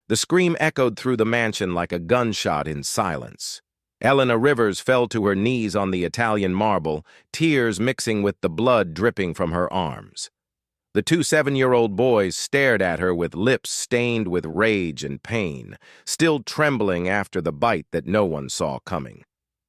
The scream echoed through the mansion like a gunshot in silence. Elena Rivers fell to her knees on the Italian marble, tears mixing with the blood dripping from her arms. The two 7-year-old boys stared at her with lips stained with rage and pain, still trembling after the bite that no one saw coming.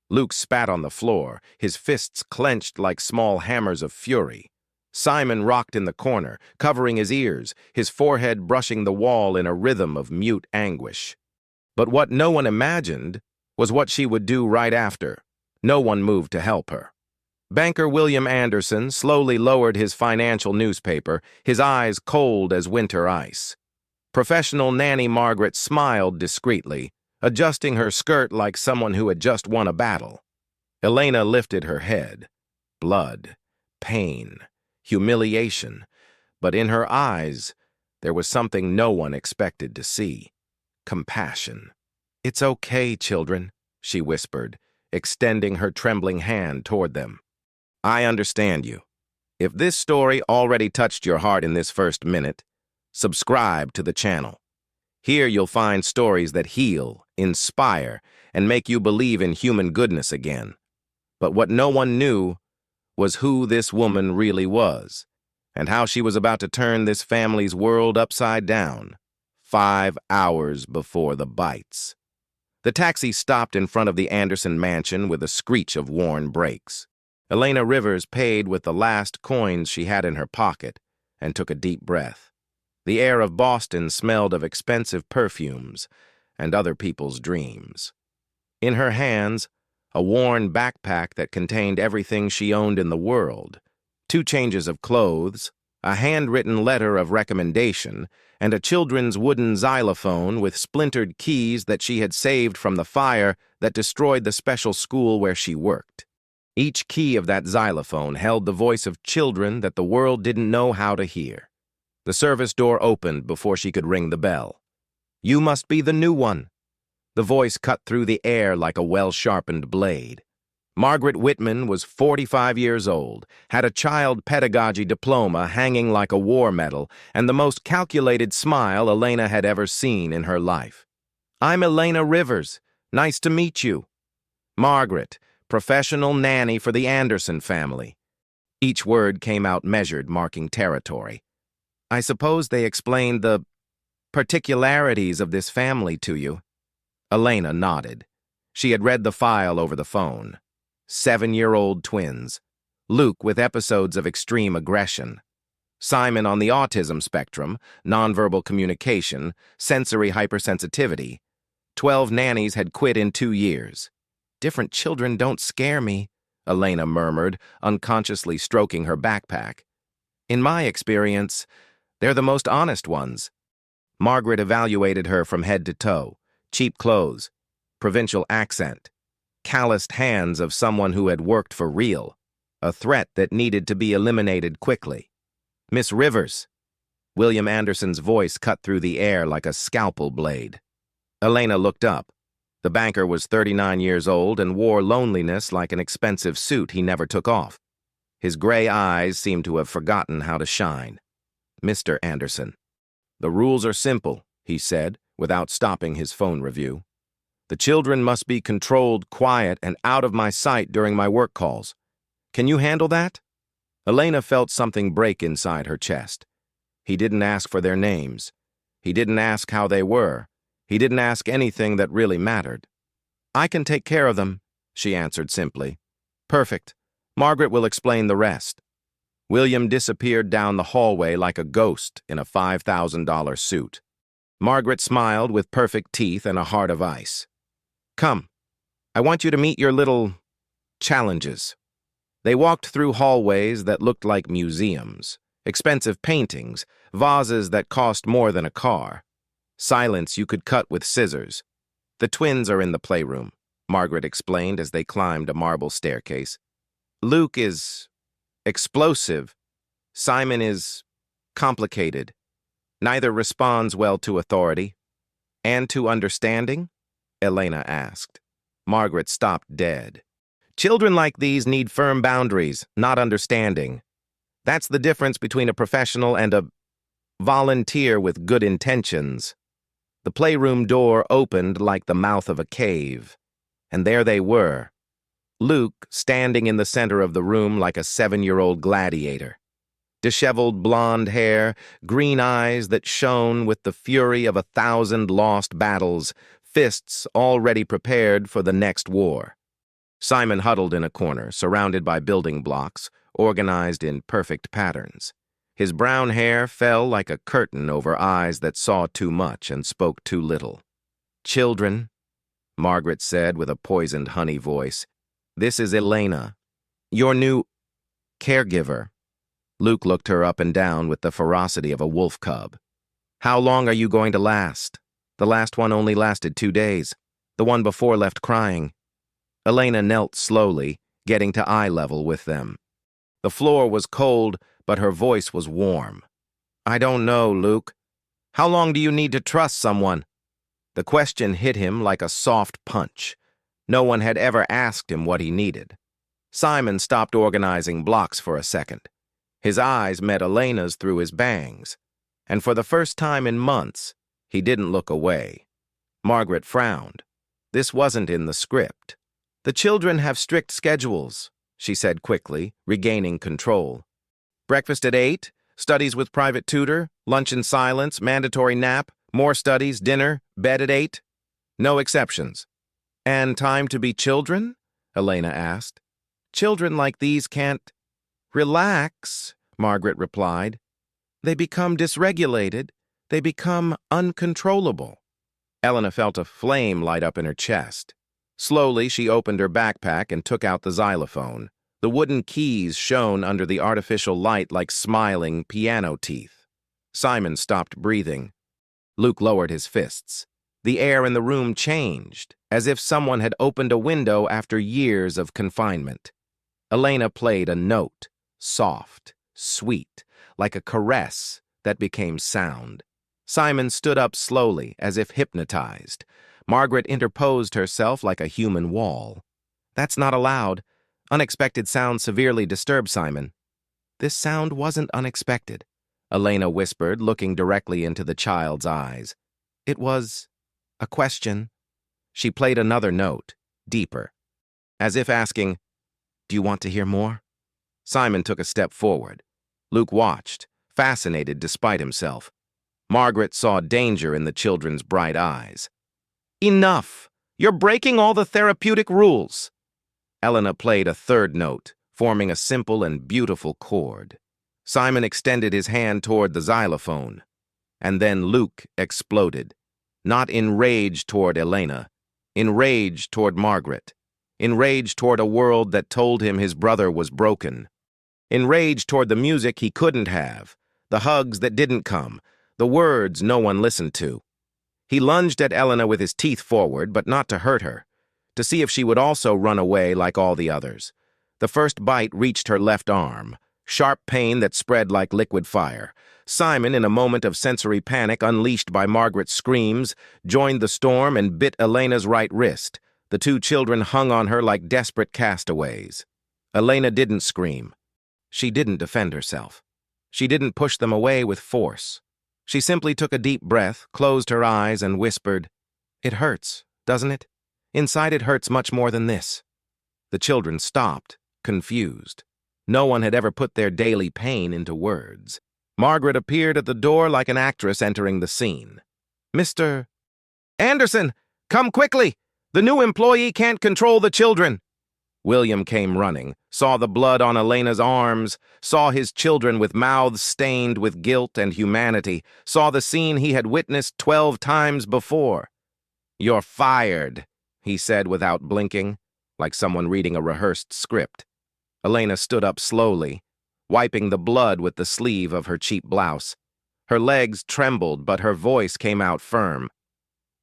Luke spat on the floor, his fists clenched like small hammers of fury. Simon rocked in the corner, covering his ears, his forehead brushing the wall in a rhythm of mute anguish. But what no one imagined was what she would do right after. No one moved to help her. Banker William Anderson slowly lowered his financial newspaper, his eyes cold as winter ice. Professional nanny Margaret smiled discreetly, adjusting her skirt like someone who had just won a battle. Elena lifted her head. Blood, pain, humiliation, but in her eyes there was something no one expected to see. Compassion. "It's okay, children," she whispered, extending her trembling hand toward them. "I understand you. If this story already touched your heart in this first minute, subscribe to the channel. Here you'll find stories that heal, inspire, and make you believe in human goodness again. But what no one knew was who this woman really was, and how she was about to turn this family's world upside down, 5 hours before the bites. The taxi stopped in front of the Anderson mansion with a screech of worn brakes. Elena Rivers paid with the last coins she had in her pocket and took a deep breath. The air of Boston smelled of expensive perfumes and other people's dreams. In her hands, a worn backpack that contained everything she owned in the world, 2 changes of clothes, a handwritten letter of recommendation, and a children's wooden xylophone with splintered keys that she had saved from the fire that destroyed the special school where she worked. Each key of that xylophone held the voice of children that the world didn't know how to hear. The service door opened before she could ring the bell. "You must be the new one." The voice cut through the air like a well-sharpened blade. Margaret Whitman was 45 years old, had a child pedagogy diploma hanging like a war medal, and the most calculated smile Elena had ever seen in her life. "I'm Elena Rivers. Nice to meet you." Margaret, professional nanny for the Anderson family. Each word came out measured, marking territory. "I suppose they explained the particularities of this family to you." Elena nodded. She had read the file over the phone. 7-year-old twins. Luke with episodes of extreme aggression. Simon on the autism spectrum, nonverbal communication, sensory hypersensitivity. 12 nannies had quit in 2 years. "Different children don't scare me," Elena murmured, unconsciously stroking her backpack. "In my experience, they're the most honest ones." Margaret evaluated her from head to toe. Cheap clothes, provincial accent, calloused hands of someone who had worked for real, a threat that needed to be eliminated quickly. "Miss Rivers." William Anderson's voice cut through the air like a scalpel blade. Elena looked up. The banker was 39 years old and wore loneliness like an expensive suit he never took off. His gray eyes seemed to have forgotten how to shine. "Mr. Anderson." "The rules are simple," he said, without stopping his phone review. "The children must be controlled, quiet, and out of my sight during my work calls. Can you handle that?" Elena felt something break inside her chest. He didn't ask for their names. He didn't ask how they were. He didn't ask anything that really mattered. "I can take care of them," she answered simply. "Perfect. Margaret will explain the rest." William disappeared down the hallway like a ghost in a $5,000 suit. Margaret smiled with perfect teeth and a heart of ice. "Come, I want you to meet your little challenges." They walked through hallways that looked like museums, expensive paintings, vases that cost more than a car, silence you could cut with scissors. "The twins are in the playroom," Margaret explained as they climbed a marble staircase. "Luke is explosive. Simon is complicated. Neither responds well to authority." "And to understanding?" Elena asked. Margaret stopped dead. "Children like these need firm boundaries, not understanding. That's the difference between a professional and a volunteer with good intentions." The playroom door opened like the mouth of a cave, and there they were, Luke standing in the center of the room like a 7-year-old gladiator. Disheveled blonde hair, green eyes that shone with the fury of 1,000 lost battles, fists already prepared for the next war. Simon huddled in a corner, surrounded by building blocks, organized in perfect patterns. His brown hair fell like a curtain over eyes that saw too much and spoke too little. "Children," Margaret said with a poisoned honey voice, "this is Elena, your new caregiver." Luke looked her up and down with the ferocity of a wolf cub. "How long are you going to last? The last one only lasted 2 days. The one before left crying." Elena knelt slowly, getting to eye level with them. The floor was cold, but her voice was warm. "I don't know, Luke. How long do you need to trust someone?" The question hit him like a soft punch. No one had ever asked him what he needed. Simon stopped organizing blocks for a second. His eyes met Elena's through his bangs, and for the first time in months, he didn't look away. Margaret frowned. This wasn't in the script. "The children have strict schedules," she said quickly, regaining control. "Breakfast at 8, studies with private tutor, lunch in silence, mandatory nap, more studies, dinner, bed at 8. No exceptions." "And time to be children?" Elena asked. "Children like these can't—" "Relax," Margaret replied. "They become dysregulated. They become uncontrollable." Elena felt a flame light up in her chest. Slowly, she opened her backpack and took out the xylophone. The wooden keys shone under the artificial light like smiling piano teeth. Simon stopped breathing. Luke lowered his fists. The air in the room changed, as if someone had opened a window after years of confinement. Elena played a note, soft, sweet, like a caress that became sound. Simon stood up slowly, as if hypnotized. Margaret interposed herself like a human wall. "That's not allowed. Unexpected sounds severely disturb Simon." "This sound wasn't unexpected," Elena whispered, looking directly into the child's eyes. "It was a question." She played another note, deeper, as if asking, "Do you want to hear more?" Simon took a step forward. Luke watched, fascinated despite himself. Margaret saw danger in the children's bright eyes. "Enough! You're breaking all the therapeutic rules." Elena played a third note, forming a simple and beautiful chord. Simon extended his hand toward the xylophone. And then Luke exploded. Not in rage toward Elena, in rage toward Margaret, in rage toward a world that told him his brother was broken, in rage toward the music he couldn't have, the hugs that didn't come, the words no one listened to. He lunged at Elena with his teeth forward, but not to hurt her, to see if she would also run away like all the others. The first bite reached her left arm, sharp pain that spread like liquid fire. Simon, in a moment of sensory panic unleashed by Margaret's screams, joined the storm and bit Elena's right wrist. The 2 children hung on her like desperate castaways. Elena didn't scream. She didn't defend herself. She didn't push them away with force. She simply took a deep breath, closed her eyes, and whispered, "It hurts, doesn't it? Inside it hurts much more than this." The children stopped, confused. No one had ever put their daily pain into words. Margaret appeared at the door like an actress entering the scene. "Mr. Anderson, come quickly! The new employee can't control the children." William came running, saw the blood on Elena's arms, saw his children with mouths stained with guilt and humanity, saw the scene he had witnessed 12 times before. "You're fired," he said without blinking, like someone reading a rehearsed script. Elena stood up slowly, wiping the blood with the sleeve of her cheap blouse. Her legs trembled, but her voice came out firm.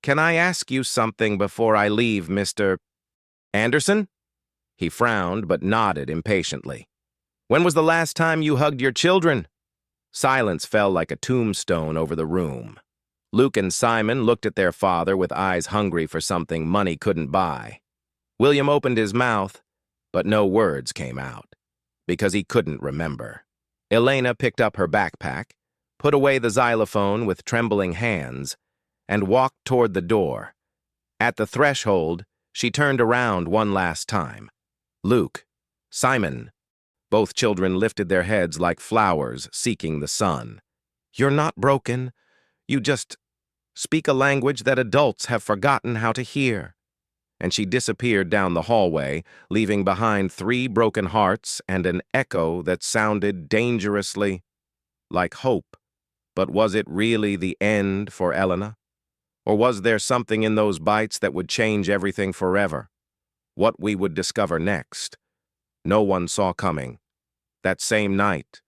"Can I ask you something before I leave, Mr. Anderson?" He frowned, but nodded impatiently. "When was the last time you hugged your children?" Silence fell like a tombstone over the room. Luke and Simon looked at their father with eyes hungry for something money couldn't buy. William opened his mouth, but no words came out, because he couldn't remember. Elena picked up her backpack, put away the xylophone with trembling hands, and walked toward the door. At the threshold, she turned around one last time. Luke, Simon. Both children lifted their heads like flowers seeking the sun. You're not broken. You just speak a language that adults have forgotten how to hear. And she disappeared down the hallway, leaving behind 3 broken hearts and an echo that sounded dangerously like hope. But was it really the end for Elena? Or was there something in those bites that would change everything forever? What we would discover next, no one saw coming. That same night,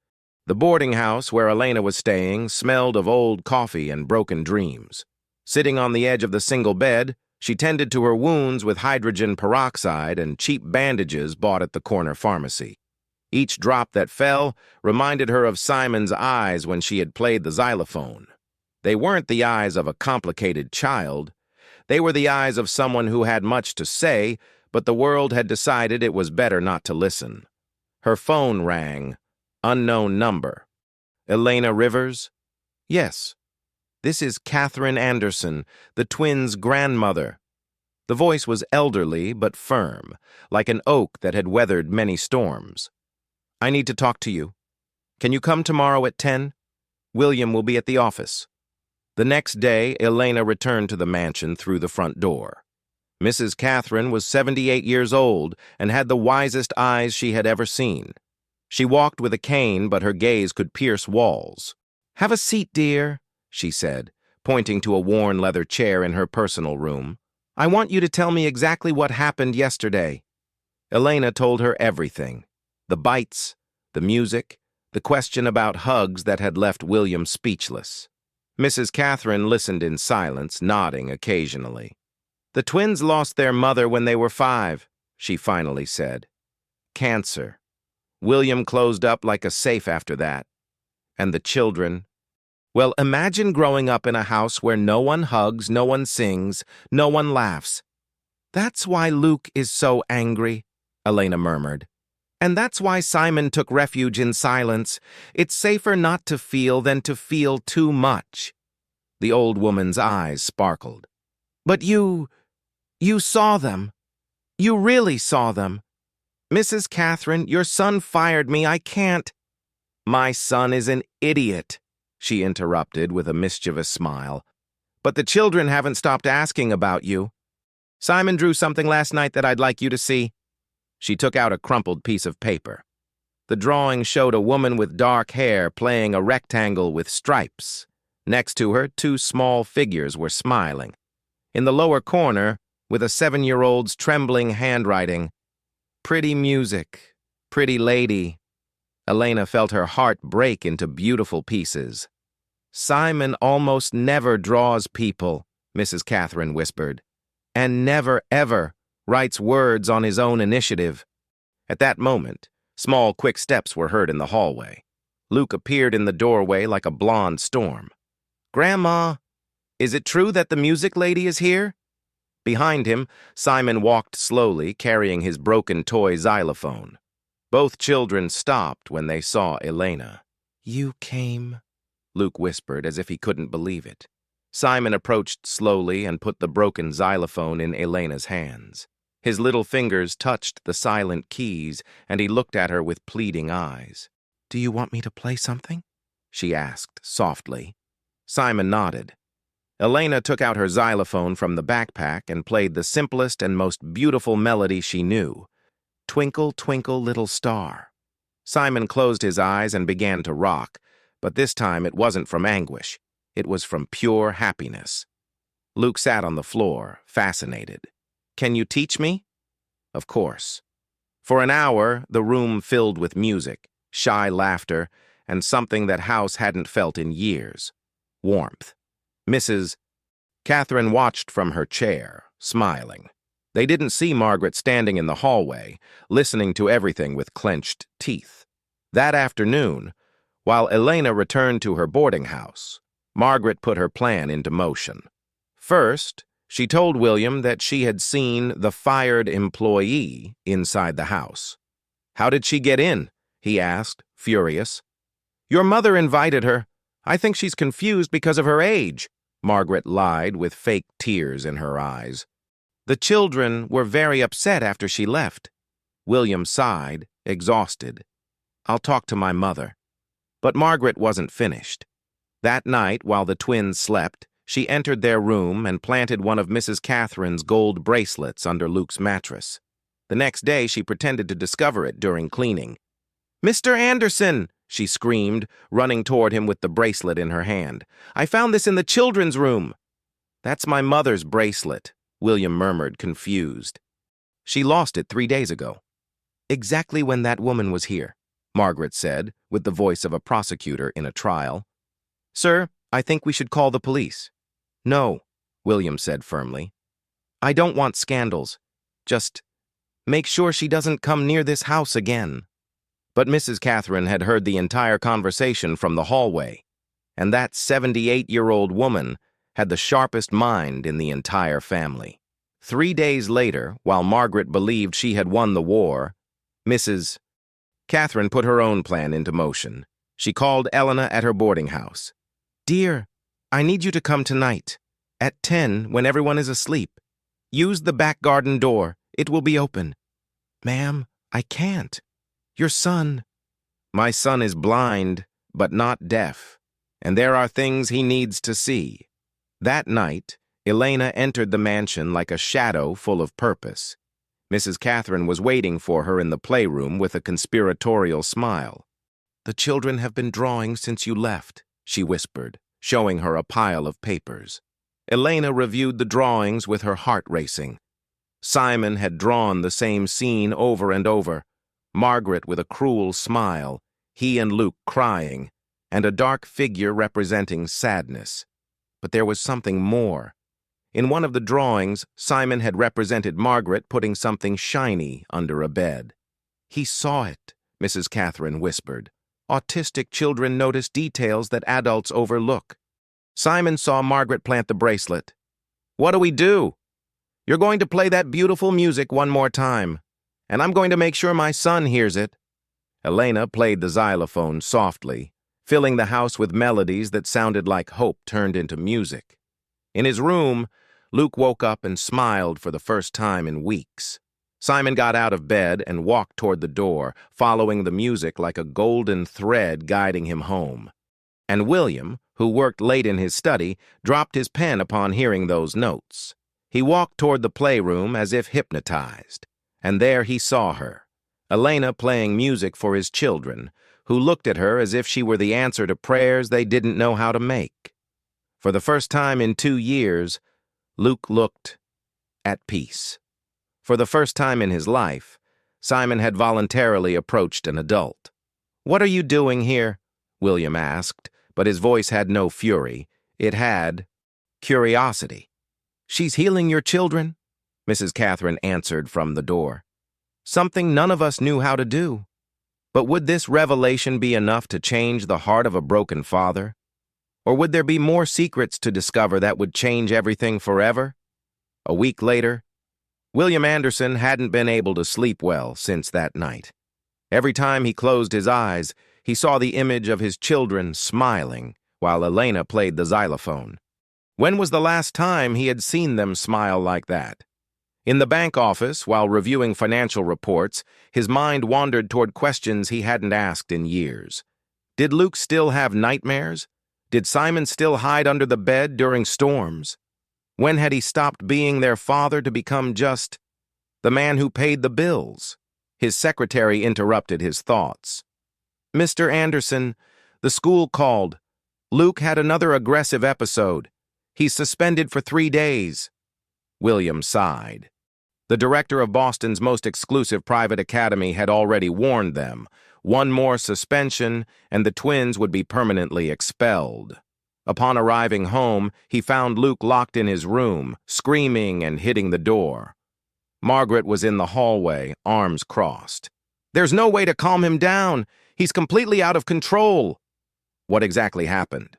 the boarding house where Elena was staying smelled of old coffee and broken dreams. Sitting on the edge of the single bed, she tended to her wounds with hydrogen peroxide and cheap bandages bought at the corner pharmacy. Each drop that fell reminded her of Simon's eyes when she had played the xylophone. They weren't the eyes of a complicated child. They were the eyes of someone who had much to say, but the world had decided it was better not to listen. Her phone rang. Unknown number. Elena Rivers? Yes. This is Catherine Anderson, the twins' grandmother. The voice was elderly but firm, like an oak that had weathered many storms. I need to talk to you. Can you come tomorrow at 10? William will be at the office. The next day, Elena returned to the mansion through the front door. Mrs. Catherine was 78 years old and had the wisest eyes she had ever seen. She walked with a cane, but her gaze could pierce walls. Have a seat, dear, she said, pointing to a worn leather chair in her personal room. I want you to tell me exactly what happened yesterday. Elena told her everything. The bites, the music, the question about hugs that had left William speechless. Mrs. Catherine listened in silence, nodding occasionally. The twins lost their mother when they were 5, she finally said. Cancer. William closed up like a safe after that. And the children. Well, imagine growing up in a house where no one hugs, no one sings, no one laughs. That's why Luke is so angry, Elena murmured. And that's why Simon took refuge in silence. It's safer not to feel than to feel too much. The old woman's eyes sparkled. But you saw them. You really saw them. Mrs. Catherine, your son fired me. I can't. My son is an idiot, she interrupted with a mischievous smile. But the children haven't stopped asking about you. Simon drew something last night that I'd like you to see. She took out a crumpled piece of paper. The drawing showed a woman with dark hair playing a rectangle with stripes. Next to her, 2 small figures were smiling. In the lower corner, with a 7-year-old's trembling handwriting, pretty music, pretty lady. Elena felt her heart break into beautiful pieces. Simon almost never draws people, Mrs. Catherine whispered, and never, ever writes words on his own initiative. At that moment, small, quick steps were heard in the hallway. Luke appeared in the doorway like a blonde storm. Grandma, is it true that the music lady is here? Behind him, Simon walked slowly, carrying his broken toy xylophone. Both children stopped when they saw Elena. You came, Luke whispered as if he couldn't believe it. Simon approached slowly and put the broken xylophone in Elena's hands. His little fingers touched the silent keys, and he looked at her with pleading eyes. Do you want me to play something? She asked softly. Simon nodded. Elena took out her xylophone from the backpack and played the simplest and most beautiful melody she knew. Twinkle, twinkle, little star. Simon closed his eyes and began to rock, but this time it wasn't from anguish. It was from pure happiness. Luke sat on the floor, fascinated. Can you teach me? Of course. For an hour, the room filled with music, shy laughter, and something that House hadn't felt in years. Warmth. Mrs. Catherine watched from her chair, smiling. They didn't see Margaret standing in the hallway, listening to everything with clenched teeth. That afternoon, while Elena returned to her boarding house, Margaret put her plan into motion. First, she told William that she had seen the fired employee inside the house. How did she get in? He asked, furious. Your mother invited her. I think she's confused because of her age. Margaret lied with fake tears in her eyes. The children were very upset after she left. William sighed, exhausted. I'll talk to my mother. But Margaret wasn't finished. That night, while the twins slept, she entered their room and planted one of Mrs. Catherine's gold bracelets under Luke's mattress. The next day, she pretended to discover it during cleaning. "Mr. Anderson!" she screamed, running toward him with the bracelet in her hand. "I found this in the children's room." "That's my mother's bracelet," William murmured, confused. "She lost it 3 days ago." "Exactly when that woman was here," Margaret said, with the voice of a prosecutor in a trial. "Sir, I think we should call the police." "No," William said firmly. "I don't want scandals. Just make sure she doesn't come near this house again." But Mrs. Catherine had heard the entire conversation from the hallway, and that 78-year-old woman had the sharpest mind in the entire family. 3 days later, while Margaret believed she had won the war, Mrs. Catherine put her own plan into motion. She called Elena at her boarding house. "Dear, I need you to come tonight, at 10 when everyone is asleep. Use the back garden door. It will be open." "Ma'am, I can't. Your son—" "My son is blind, but not deaf, and there are things he needs to see." That night, Elena entered the mansion like a shadow full of purpose. Mrs. Catherine was waiting for her in the playroom with a conspiratorial smile. "The children have been drawing since you left," she whispered, showing her a pile of papers. Elena reviewed the drawings with her heart racing. Simon had drawn the same scene over and over. Margaret with a cruel smile, he and Luke crying, and a dark figure representing sadness. But there was something more. In one of the drawings, Simon had represented Margaret putting something shiny under a bed. "He saw it," Mrs. Catherine whispered. "Autistic children notice details that adults overlook." Simon saw Margaret plant the bracelet. "What do we do?" "You're going to play that beautiful music one more time, and I'm going to make sure my son hears it." Elena played the xylophone softly, filling the house with melodies that sounded like hope turned into music. In his room, Luke woke up and smiled for the first time in weeks. Simon got out of bed and walked toward the door, following the music like a golden thread guiding him home. And William, who worked late in his study, dropped his pen upon hearing those notes. He walked toward the playroom as if hypnotized, and there he saw her, Elena playing music for his children, who looked at her as if she were the answer to prayers they didn't know how to make. For the first time in 2 years, Luke looked at peace. For the first time in his life, Simon had voluntarily approached an adult. "What are you doing here?" William asked, but his voice had no fury. It had curiosity. "She's healing your children," Mrs. Catherine answered from the door. "Something none of us knew how to do. But would this revelation be enough to change the heart of a broken father? Or would there be more secrets to discover that would change everything forever?" A week later, William Anderson hadn't been able to sleep well since that night. Every time he closed his eyes, he saw the image of his children smiling while Elena played the xylophone. When was the last time he had seen them smile like that? In the bank office, while reviewing financial reports, his mind wandered toward questions he hadn't asked in years. Did Luke still have nightmares? Did Simon still hide under the bed during storms? When had he stopped being their father to become just the man who paid the bills? His secretary interrupted his thoughts. "Mr. Anderson, the school called. Luke had another aggressive episode. He's suspended for 3 days." William sighed. The director of Boston's most exclusive private academy had already warned them. One more suspension, and the twins would be permanently expelled. Upon arriving home, he found Luke locked in his room, screaming and hitting the door. Margaret was in the hallway, arms crossed. "There's no way to calm him down. He's completely out of control." What exactly happened?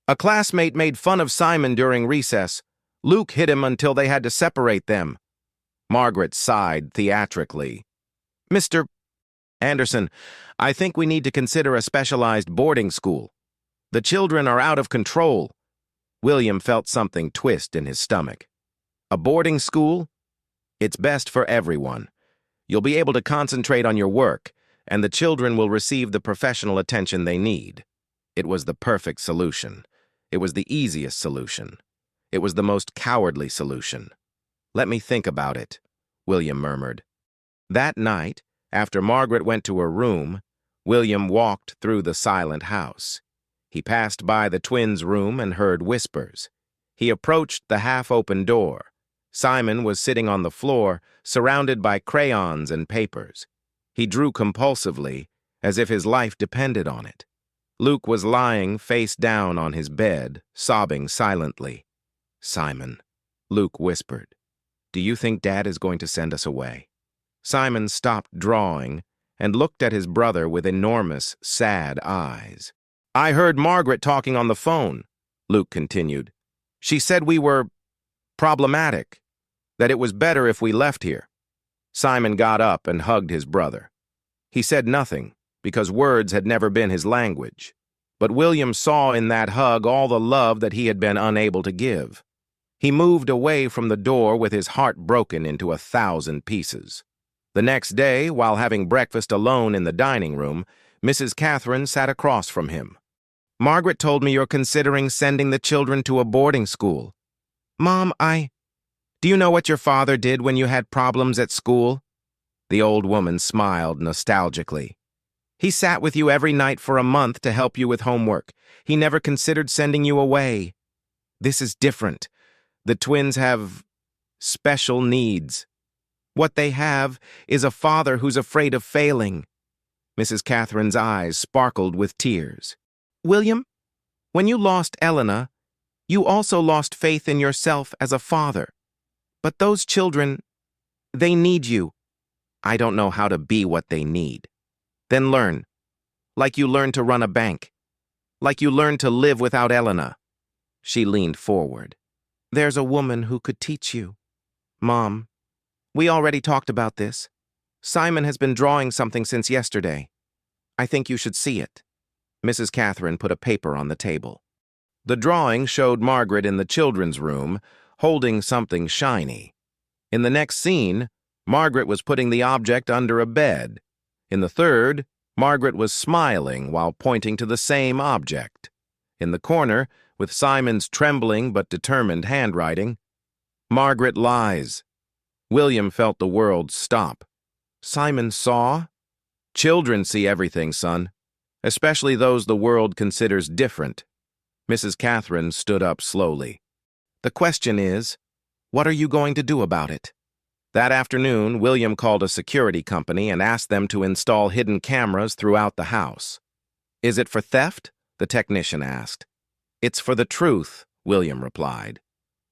"A classmate made fun of Simon during recess. Luke hit him until they had to separate them." Margaret sighed theatrically. "Mr. Anderson, I think we need to consider a specialized boarding school. The children are out of control." William felt something twist in his stomach. A boarding school? It's best for everyone. You'll be able to concentrate on your work, and the children will receive the professional attention they need. It was the perfect solution. It was the easiest solution. It was the most cowardly solution. Let me think about it, William murmured. That night, after Margaret went to her room, William walked through the silent house. He passed by the twins' room and heard whispers. He approached the half-open door. Simon was sitting on the floor, surrounded by crayons and papers. He drew compulsively, as if his life depended on it. Luke was lying face down on his bed, sobbing silently. "Simon," Luke whispered, "do you think Dad is going to send us away?" Simon stopped drawing and looked at his brother with enormous, sad eyes. "I heard Margaret talking on the phone," Luke continued. "She said we were problematic, that it was better if we left here." Simon got up and hugged his brother. He said nothing, because words had never been his language. But William saw in that hug all the love that he had been unable to give. He moved away from the door with his heart broken into 1,000 pieces. The next day, while having breakfast alone in the dining room, Mrs. Catherine sat across from him. "Margaret told me you're considering sending the children to a boarding school." "Mom, do you know what your father did when you had problems at school?" The old woman smiled nostalgically. "He sat with you every night for a month to help you with homework. He never considered sending you away. This is different. The twins have special needs. What they have is a father who's afraid of failing." Mrs. Catherine's eyes sparkled with tears. "William, when you lost Elena, you also lost faith in yourself as a father. But those children, they need you." "I don't know how to be what they need." "Then learn. Like you learned to run a bank. Like you learned to live without Elena." She leaned forward. "There's a woman who could teach you." "Mom, we already talked about this. Simon has been drawing something since yesterday. I think you should see it." Mrs. Catherine put a paper on the table. The drawing showed Margaret in the children's room, holding something shiny. In the next scene, Margaret was putting the object under a bed. In the third, Margaret was smiling while pointing to the same object. In the corner, with Simon's trembling but determined handwriting, "Margaret lies." William felt the world stop. Simon saw? Children see everything, son, especially those the world considers different. Mrs. Catherine stood up slowly. "The question is, what are you going to do about it?" That afternoon, William called a security company and asked them to install hidden cameras throughout the house. "Is it for theft?" the technician asked. "It's for the truth," William replied.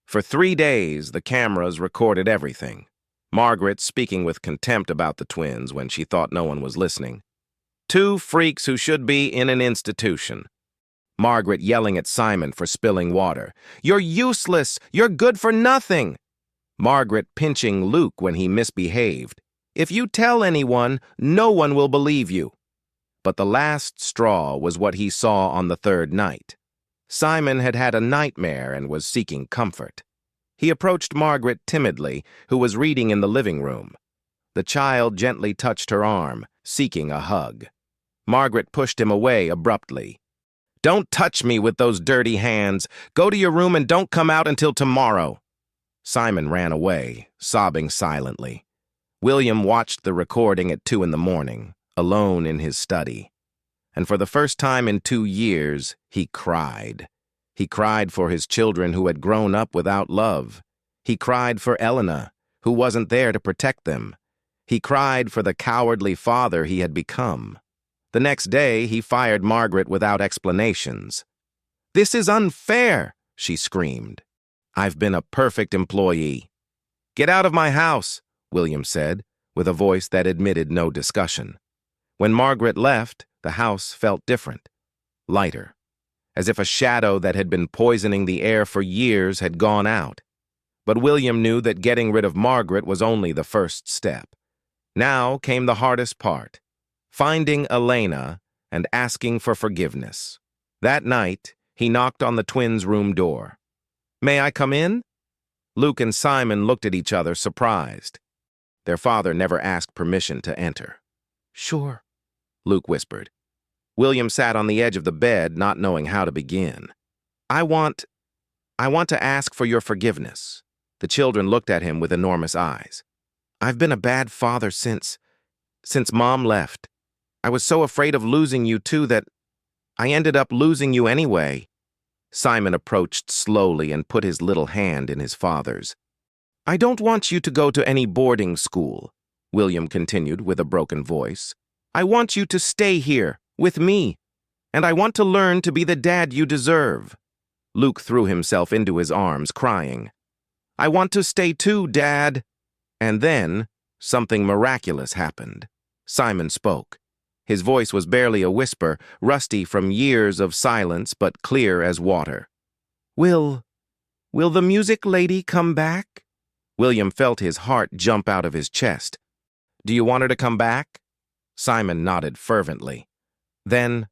For 3 days, the cameras recorded everything. Margaret speaking with contempt about the twins when she thought no one was listening. "Two freaks who should be in an institution." Margaret yelling at Simon for spilling water. "You're useless! You're good for nothing!" Margaret pinching Luke when he misbehaved. "If you tell anyone, no one will believe you." But the last straw was what he saw on the third night. Simon had had a nightmare and was seeking comfort. He approached Margaret timidly, who was reading in the living room. The child gently touched her arm, seeking a hug. Margaret pushed him away abruptly. "Don't touch me with those dirty hands. Go to your room and don't come out until tomorrow." Simon ran away, sobbing silently. William watched the recording at 2 in the morning, alone in his study. And for the first time in 2 years, he cried. He cried for his children who had grown up without love. He cried for Elena, who wasn't there to protect them. He cried for the cowardly father he had become. The next day, he fired Margaret without explanations. "This is unfair," she screamed. "I've been a perfect employee." "Get out of my house," William said, with a voice that admitted no discussion. When Margaret left, the house felt different, lighter, as if a shadow that had been poisoning the air for years had gone out. But William knew that getting rid of Margaret was only the first step. Now came the hardest part, finding Elena and asking for forgiveness. That night, He knocked on the twins' room door. "May I come in?" Luke and Simon looked at each other, surprised. Their father never asked permission to enter. "Sure," Luke whispered. William sat on the edge of the bed, not knowing how to begin. I want to ask for your forgiveness." The children looked at him with enormous eyes. "I've been a bad father since Mom left. I was so afraid of losing you too that I ended up losing you anyway." Simon approached slowly and put his little hand in his father's. "I don't want you to go to any boarding school," William continued with a broken voice. "I want you to stay here, with me, and I want to learn to be the dad you deserve." Luke threw himself into his arms, crying, "I want to stay too, Dad." And then, something miraculous happened. Simon spoke. His voice was barely a whisper, rusty from years of silence but clear as water. Will the music lady come back?" William felt his heart jump out of his chest. "Do you want her to come back?" Simon nodded fervently. "Then,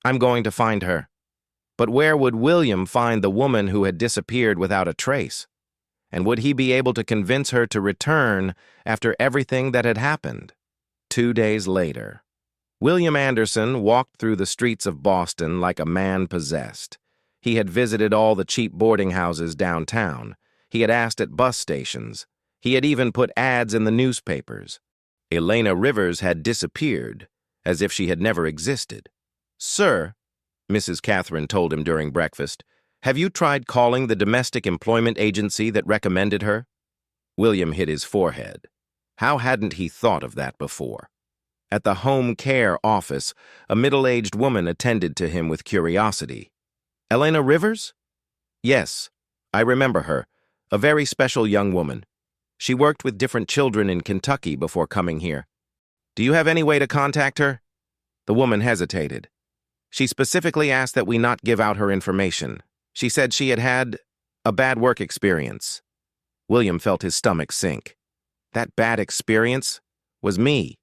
I'm going to find her." But where would William find the woman who had disappeared without a trace? And would he be able to convince her to return after everything that had happened? 2 days later, William Anderson walked through the streets of Boston like a man possessed. He had visited all the cheap boarding houses downtown. He had asked at bus stations. He had even put ads in the newspapers. Elena Rivers had disappeared, as if she had never existed. "Sir," Mrs. Catherine told him during breakfast, "have you tried calling the domestic employment agency that recommended her?" William hit his forehead. How hadn't he thought of that before? At the home care office, a middle-aged woman attended to him with curiosity. "Elena Rivers?" "Yes, I remember her. A very special young woman. She worked with different children in Kentucky before coming here. Do you have any way to contact her?" The woman hesitated. "She specifically asked that we not give out her information. She said she had had a bad work experience." William felt his stomach sink. That bad experience was me.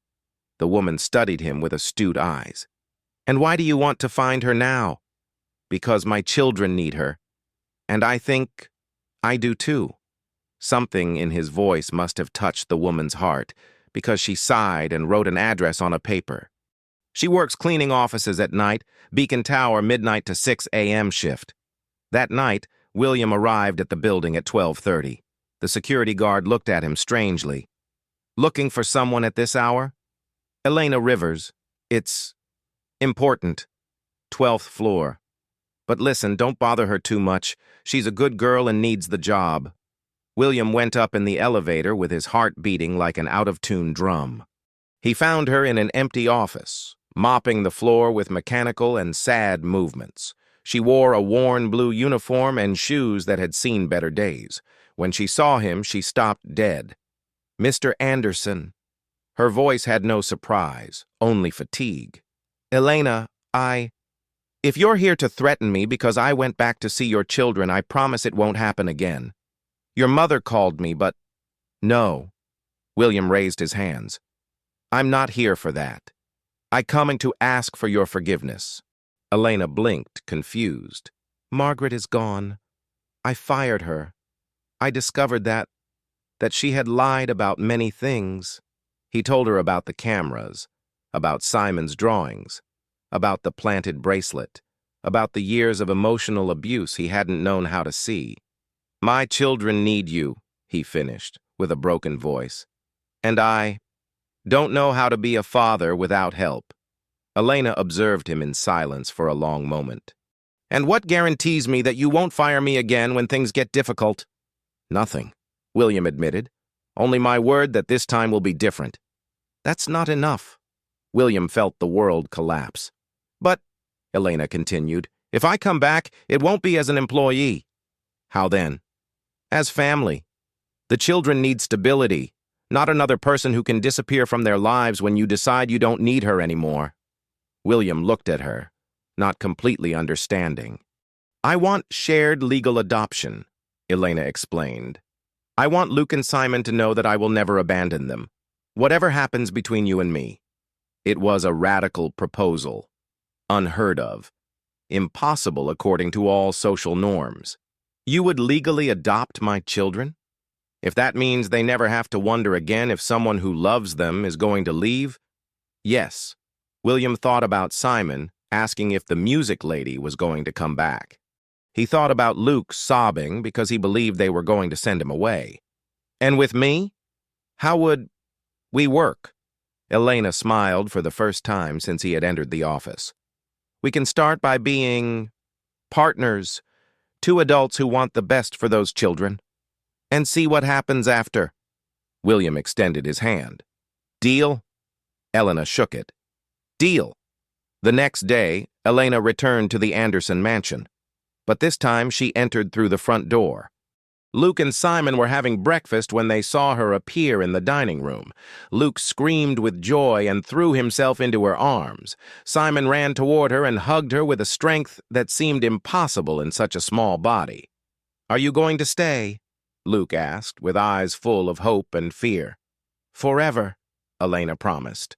The woman studied him with astute eyes. "And why do you want to find her now?" "Because my children need her. And I think I do too." Something in his voice must have touched the woman's heart, because she sighed and wrote an address on a paper. "She works cleaning offices at night, Beacon Tower midnight to 6 a.m. shift." That night, William arrived at the building at 12:30. The security guard looked at him strangely. "Looking for someone at this hour?" "Elena Rivers. It's important. 12th floor. But listen, don't bother her too much. She's a good girl and needs the job." William went up in the elevator with his heart beating like an out-of-tune drum. He found her in an empty office, mopping the floor with mechanical and sad movements. She wore a worn blue uniform and shoes that had seen better days. When she saw him, she stopped dead. "Mr. Anderson." Her voice had no surprise, only fatigue. "Elena, if you're here to threaten me because I went back to see your children, I promise it won't happen again. Your mother called me, but..." "No." William raised his hands. "I'm not here for that. I coming to ask for your forgiveness." Elena blinked, confused. "Margaret is gone. I fired her. I discovered that she had lied about many things." He told her about the cameras, about Simon's drawings, about the planted bracelet, about the years of emotional abuse he hadn't known how to see. "My children need you," he finished, with a broken voice. "And I don't know how to be a father without help." Elena observed him in silence for a long moment. "And what guarantees me that you won't fire me again when things get difficult?" "Nothing," William admitted. "Only my word that this time will be different." "That's not enough." William felt the world collapse. "But," Elena continued, "if I come back, it won't be as an employee." "How then?" "As family. The children need stability, not another person who can disappear from their lives when you decide you don't need her anymore." William looked at her, not completely understanding. "I want shared legal adoption," Elena explained. "I want Luke and Simon to know that I will never abandon them, whatever happens between you and me." It was a radical proposal, unheard of. impossible according to all social norms. You would legally adopt my children? If that means they never have to wonder again if someone who loves them is going to leave? Yes. William thought about Simon, asking if the music lady was going to come back. He thought about Luke sobbing because he believed they were going to send him away. And with me? How would we work? Elena smiled for the first time since he had entered the office. We can start by being partners, two adults who want the best for those children, and see what happens after. William extended his hand. Deal? Elena shook it. Deal. The next day, Elena returned to the Anderson mansion, but this time she entered through the front door. Luke and Simon were having breakfast when they saw her appear in the dining room. Luke screamed with joy and threw himself into her arms. Simon ran toward her and hugged her with a strength that seemed impossible in such a small body. Are you going to stay? Luke asked, with eyes full of hope and fear. Forever, Elena promised.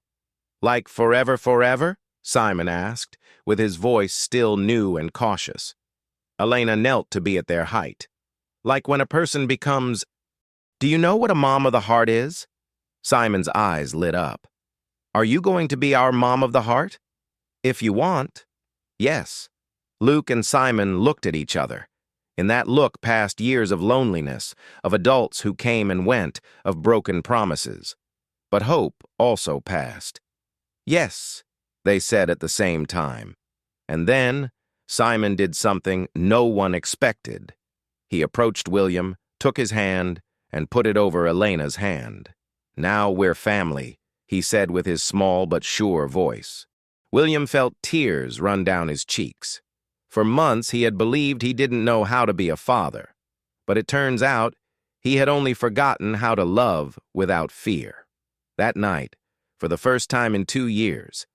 Like forever, forever? Simon asked, with his voice still new and cautious. Elena knelt to be at their height. Like when a person becomes... Do you know what a mom of the heart is? Simon's eyes lit up. Are you going to be our mom of the heart? If you want. Yes. Luke and Simon looked at each other. In that look passed years of loneliness, of adults who came and went, of broken promises. But hope also passed. Yes, they said at the same time. And then Simon did something no one expected. He approached William, took his hand, and put it over Elena's hand. Now we're family, he said with his small but sure voice. William felt tears run down his cheeks. For months he had believed he didn't know how to be a father, but it turns out he had only forgotten how to love without fear. That night, for the first time in 2 years,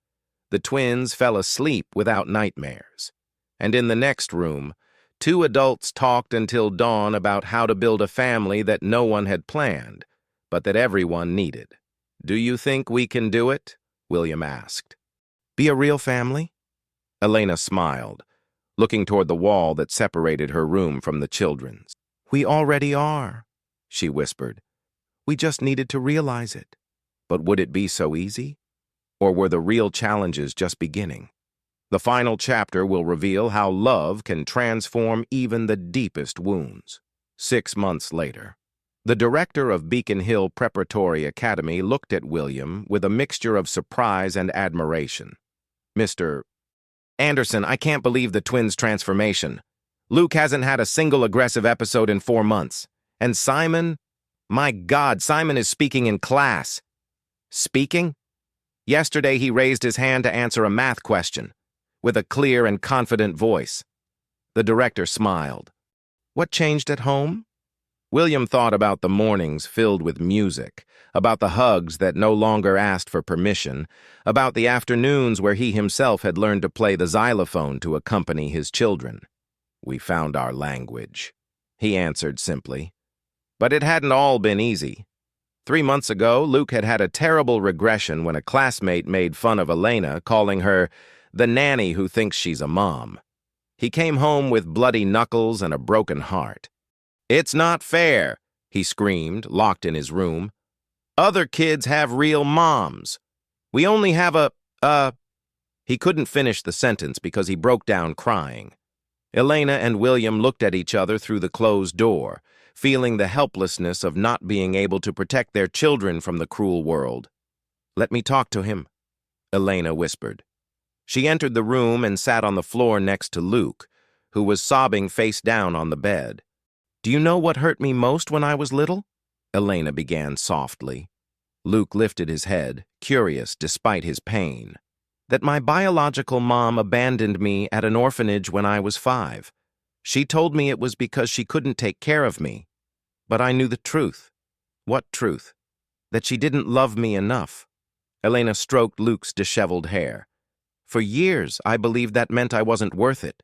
the twins fell asleep without nightmares. And in the next room, 2 adults talked until dawn about how to build a family that no one had planned, but that everyone needed. Do you think we can do it? William asked. Be a real family? Elena smiled, looking toward the wall that separated her room from the children's. We already are, she whispered. We just needed to realize it. But would it be so easy? Or were the real challenges just beginning? The final chapter will reveal how love can transform even the deepest wounds. 6 months later, the director of Beacon Hill Preparatory Academy looked at William with a mixture of surprise and admiration. Mr. Anderson, I can't believe the twins' transformation. Luke hasn't had a single aggressive episode in 4 months. And Simon? My God, Simon is speaking in class. Speaking? Yesterday he raised his hand to answer a math question, with a clear and confident voice. The director smiled. What changed at home? William thought about the mornings filled with music, about the hugs that no longer asked for permission, about the afternoons where he himself had learned to play the xylophone to accompany his children. We found our language, he answered simply. But it hadn't all been easy. 3 months ago, Luke had had a terrible regression when a classmate made fun of Elena, calling her the nanny who thinks she's a mom. He came home with bloody knuckles and a broken heart. It's not fair, he screamed, locked in his room. Other kids have real moms. We only have He couldn't finish the sentence because he broke down crying. Elena and William looked at each other through the closed door, feeling the helplessness of not being able to protect their children from the cruel world. Let me talk to him, Elena whispered. She entered the room and sat on the floor next to Luke, who was sobbing face down on the bed. Do you know what hurt me most when I was little? Elena began softly. Luke lifted his head, curious despite his pain. That my biological mom abandoned me at an orphanage when I was 5. She told me it was because she couldn't take care of me. But I knew the truth. What truth? That she didn't love me enough. Elena stroked Luke's disheveled hair. For years, I believed that meant I wasn't worth it.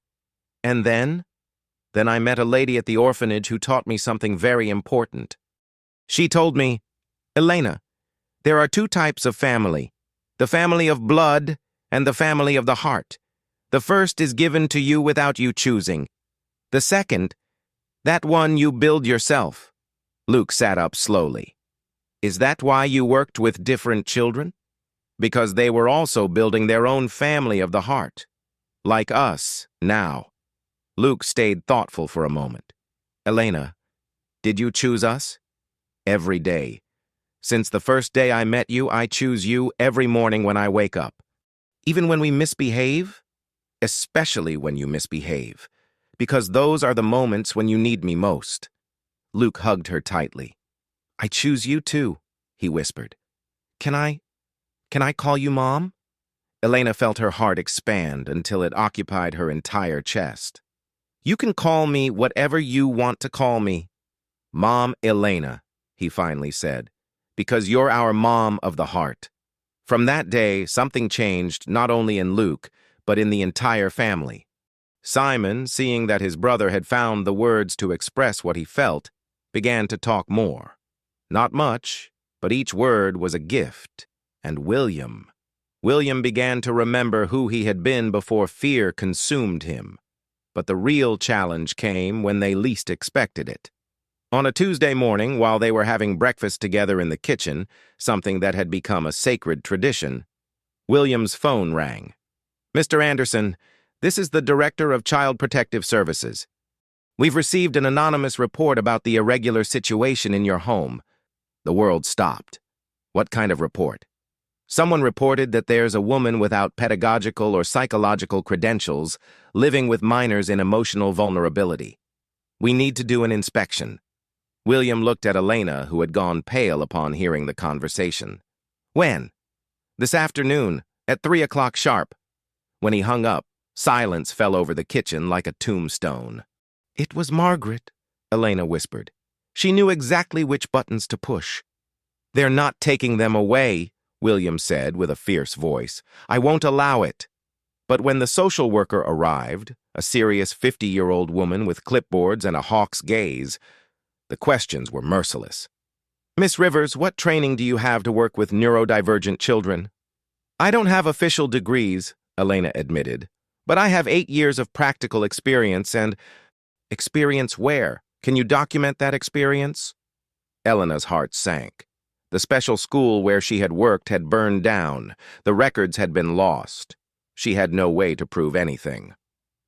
And then I met a lady at the orphanage who taught me something very important. She told me, Elena, there are 2 types of family, the family of blood and the family of the heart. The first is given to you without you choosing. The second, that one you build yourself. Luke sat up slowly. Is that why you worked with different children? Because they were also building their own family of the heart. Like us, now. Luke stayed thoughtful for a moment. Elena, did you choose us? Every day. Since the first day I met you, I choose you every morning when I wake up. Even when we misbehave? Especially when you misbehave. Because those are the moments when you need me most. Luke hugged her tightly. I choose you too, he whispered. Can I call you Mom? Elena felt her heart expand until it occupied her entire chest. You can call me whatever you want to call me. Mom Elena, he finally said, because you're our mom of the heart. From that day, something changed not only in Luke, but in the entire family. Simon, seeing that his brother had found the words to express what he felt, began to talk more. Not much, but each word was a gift. And William began to remember who he had been before fear consumed him. But the real challenge came when they least expected it. On a Tuesday morning, while they were having breakfast together in the kitchen, something that had become a sacred tradition, William's phone rang. Mr. Anderson, this is the Director of Child Protective Services. We've received an anonymous report about the irregular situation in your home. The world stopped. What kind of report? Someone reported that there's a woman without pedagogical or psychological credentials living with minors in emotional vulnerability. We need to do an inspection. William looked at Elena, who had gone pale upon hearing the conversation. When? This afternoon, at 3 o'clock sharp. When he hung up, silence fell over the kitchen like a tombstone. It was Margaret, Elena whispered. She knew exactly which buttons to push. They're not taking them away, William said with a fierce voice. I won't allow it. But when the social worker arrived, a serious 50-year-old woman with clipboards and a hawk's gaze, the questions were merciless. Miss Rivers, what training do you have to work with neurodivergent children? I don't have official degrees, Elena admitted, but I have 8 years of practical experience and... Experience where? Can you document that experience? Elena's heart sank. The special school where she had worked had burned down. The records had been lost. She had no way to prove anything.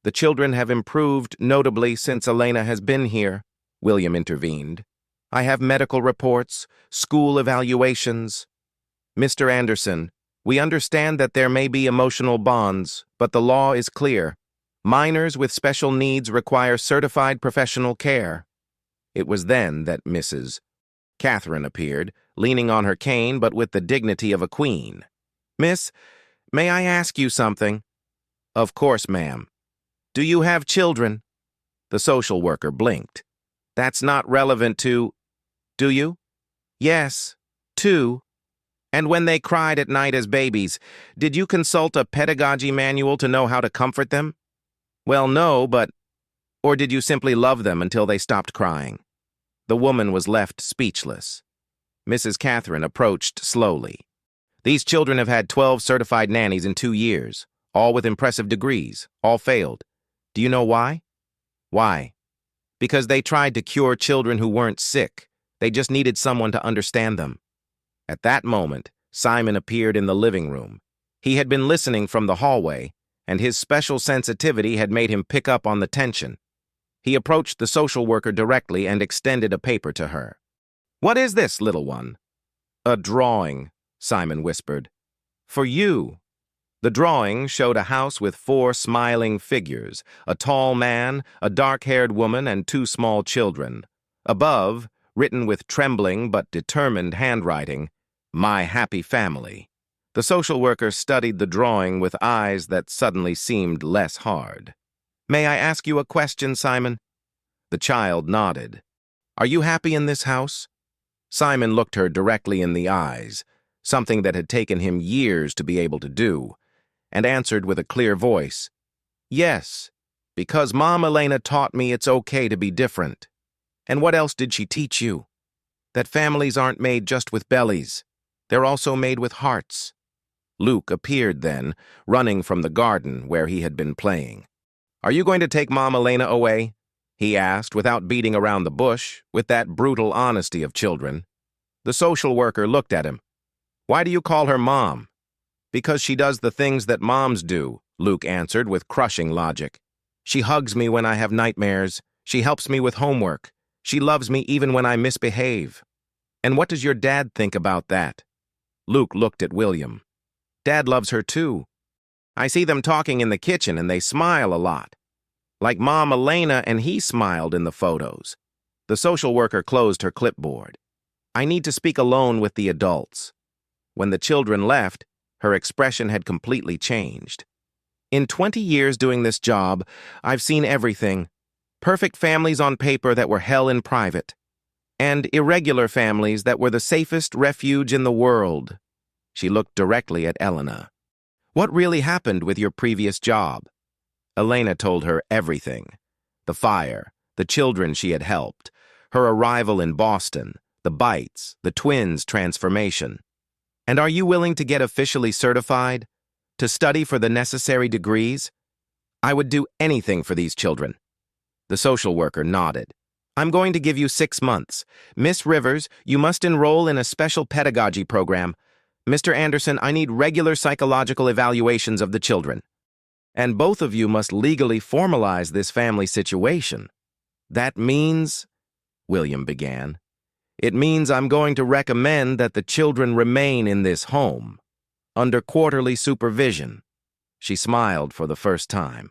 The children have improved notably since Elena has been here, William intervened. I have medical reports, school evaluations. Mr. Anderson, we understand that there may be emotional bonds, but the law is clear. Minors with special needs require certified professional care. It was then that Mrs. Catherine appeared, leaning on her cane but with the dignity of a queen. Miss, may I ask you something? Of course, ma'am. Do you have children? The social worker blinked. That's not relevant to... Do you? Yes, 2. And when they cried at night as babies, did you consult a pedagogy manual to know how to comfort them? Well, no, but... Or did you simply love them until they stopped crying? The woman was left speechless. Mrs. Catherine approached slowly. These children have had 12 certified nannies in 2 years, all with impressive degrees, all failed. Do you know why? Why? Because they tried to cure children who weren't sick. They just needed someone to understand them. At that moment, Simon appeared in the living room. He had been listening from the hallway, and his special sensitivity had made him pick up on the tension. He approached the social worker directly and extended a paper to her. What is this, little one? A drawing, Simon whispered. For you. The drawing showed a house with 4 smiling figures, a tall man, a dark-haired woman, and 2 small children. Above, written with trembling but determined handwriting, My Happy Family. The social worker studied the drawing with eyes that suddenly seemed less hard. May I ask you a question, Simon? The child nodded. Are you happy in this house? Simon looked her directly in the eyes, something that had taken him years to be able to do, and answered with a clear voice. Yes, because Mom Elena taught me it's okay to be different. And what else did she teach you? That families aren't made just with bellies. They're also made with hearts. Luke appeared then, running from the garden where he had been playing. "Are you going to take Mom Elena away?" he asked, without beating around the bush, with that brutal honesty of children. The social worker looked at him. "Why do you call her Mom?" "Because she does the things that moms do," Luke answered with crushing logic. "She hugs me when I have nightmares. She helps me with homework. She loves me even when I misbehave." "And what does your dad think about that?" Luke looked at William. "Dad loves her too. I see them talking in the kitchen and they smile a lot. Like Mom Elena, and he smiled in the photos." The social worker closed her clipboard. "I need to speak alone with the adults." When the children left, her expression had completely changed. "In 20 years doing this job, I've seen everything. Perfect families on paper that were hell in private, and irregular families that were the safest refuge in the world." She looked directly at Elena. "What really happened with your previous job?" Elena told her everything. The fire, the children she had helped, her arrival in Boston, the bites, the twins' transformation. "And are you willing to get officially certified? To study for the necessary degrees?" "I would do anything for these children." The social worker nodded. "I'm going to give you 6 months. Miss Rivers, you must enroll in a special pedagogy program. Mr. Anderson, I need regular psychological evaluations of the children. And both of you must legally formalize this family situation." "That means," William began, "it means I'm going to recommend that the children remain in this home, under quarterly supervision." She smiled for the first time.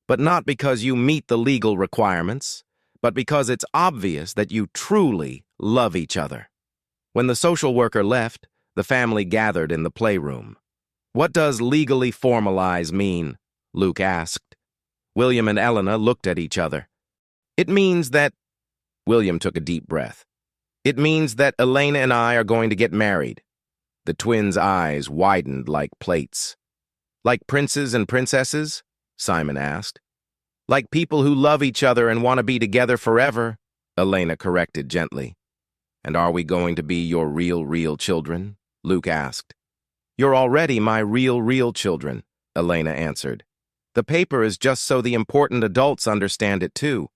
"But not because you meet the legal requirements, but because it's obvious that you truly love each other." When the social worker left, the family gathered in the playroom. "What does legally formalize mean?" Luke asked. William and Elena looked at each other. "It means that—" William took a deep breath. "It means that Elena and I are going to get married." The twins' eyes widened like plates. "Like princes and princesses?" Simon asked. "Like people who love each other and want to be together forever," Elena corrected gently. "And are we going to be your real children?" Luke asked. "You're already my real children," Elena answered. "The paper is just so the important adults understand it too."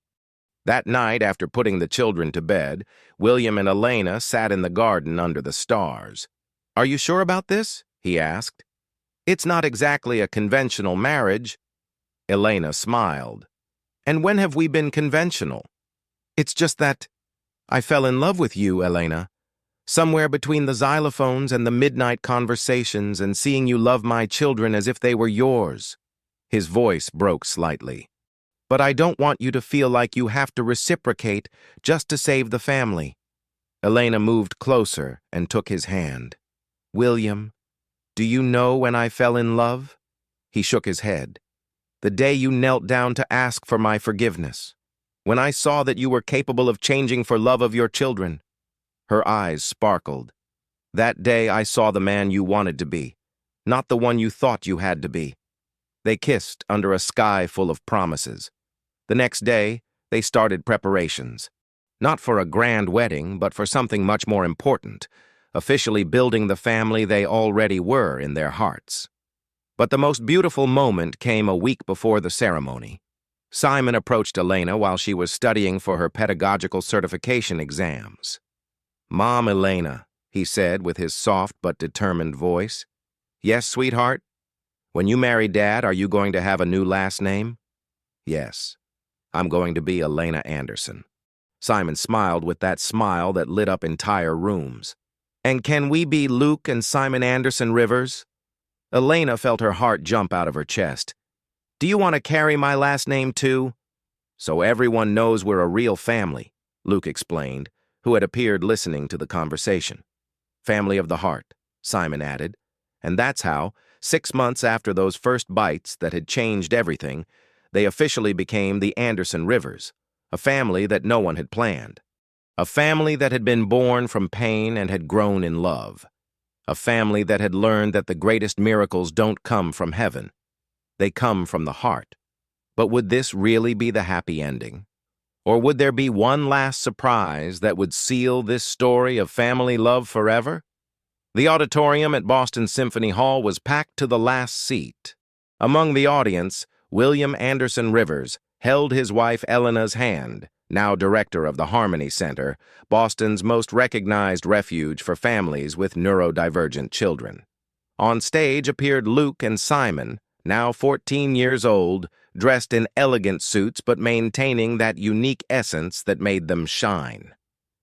That night, after putting the children to bed, William and Elena sat in the garden under the stars. "Are you sure about this?" he asked. "It's not exactly a conventional marriage." Elena smiled. "And when have we been conventional?" "It's just that I fell in love with you, Elena. Somewhere between the xylophones and the midnight conversations and seeing you love my children as if they were yours." His voice broke slightly. "But I don't want you to feel like you have to reciprocate just to save the family." Elena moved closer and took his hand. "William, do you know when I fell in love?" He shook his head. "The day you knelt down to ask for my forgiveness. When I saw that you were capable of changing for love of your children." Her eyes sparkled. "That day I saw the man you wanted to be, not the one you thought you had to be." They kissed under a sky full of promises. The next day, they started preparations. Not for a grand wedding, but for something much more important, officially building the family they already were in their hearts. But the most beautiful moment came a week before the ceremony. Simon approached Elena while she was studying for her pedagogical certification exams. "Mom Elena," he said with his soft but determined voice. "Yes, sweetheart? When you marry Dad, are you going to have a new last name?" "Yes. I'm going to be Elena Anderson." Simon smiled with that smile that lit up entire rooms. "And can we be Luke and Simon Anderson Rivers?" Elena felt her heart jump out of her chest. "Do you want to carry my last name too?" "So everyone knows we're a real family," Luke explained, who had appeared listening to the conversation. "Family of the heart," Simon added. And that's how, 6 months after those first bites that had changed everything, they officially became the Anderson Rivers, a family that no one had planned. A family that had been born from pain and had grown in love. A family that had learned that the greatest miracles don't come from heaven. They come from the heart. But would this really be the happy ending? Or would there be one last surprise that would seal this story of family love forever? The auditorium at Boston Symphony Hall was packed to the last seat. Among the audience, William Anderson Rivers held his wife Elena's hand, now director of the Harmony Center, Boston's most recognized refuge for families with neurodivergent children. On stage appeared Luke and Simon, now 14 years old, dressed in elegant suits but maintaining that unique essence that made them shine.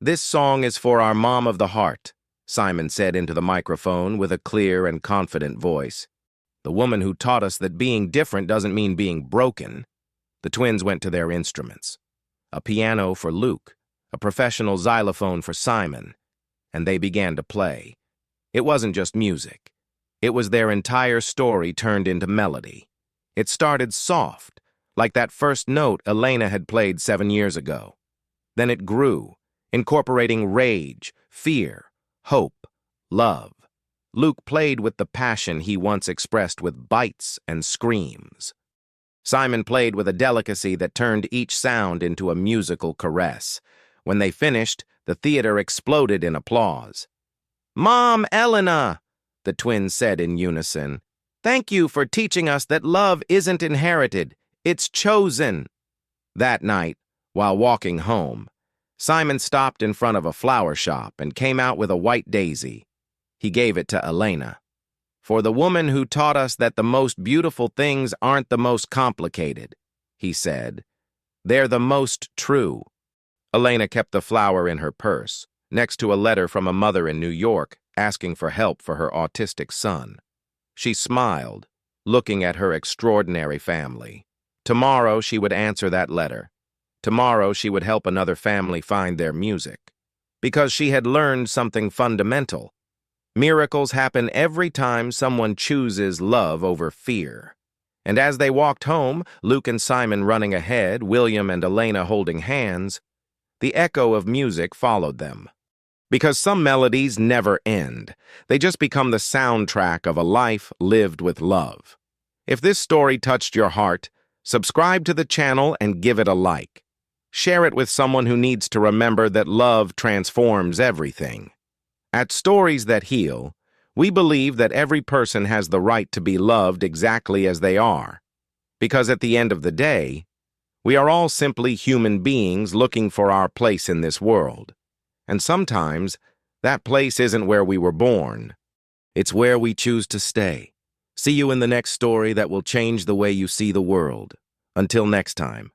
"This song is for our mom of the heart," Simon said into the microphone with a clear and confident voice. "The woman who taught us that being different doesn't mean being broken." The twins went to their instruments. A piano for Luke, a professional xylophone for Simon, and they began to play. It wasn't just music. It was their entire story turned into melody. It started soft, like that first note Elena had played 7 years ago. Then it grew, incorporating rage, fear, hope, love. Luke played with the passion he once expressed with bites and screams. Simon played with a delicacy that turned each sound into a musical caress. When they finished, the theater exploded in applause. "Mom, Elena," the twins said in unison, "thank you for teaching us that love isn't inherited, it's chosen." That night, while walking home, Simon stopped in front of a flower shop and came out with a white daisy. He gave it to Elena. "For the woman who taught us that the most beautiful things aren't the most complicated," he said. "They're the most true." Elena kept the flower in her purse, next to a letter from a mother in New York asking for help for her autistic son. She smiled, looking at her extraordinary family. Tomorrow she would answer that letter. Tomorrow she would help another family find their music. Because she had learned something fundamental. Miracles happen every time someone chooses love over fear. And as they walked home, Luke and Simon running ahead, William and Elena holding hands, the echo of music followed them. Because some melodies never end. They just become the soundtrack of a life lived with love. If this story touched your heart, subscribe to the channel and give it a like. Share it with someone who needs to remember that love transforms everything. At Stories That Heal, we believe that every person has the right to be loved exactly as they are. Because at the end of the day, we are all simply human beings looking for our place in this world. And sometimes, that place isn't where we were born. It's where we choose to stay. See you in the next story that will change the way you see the world. Until next time.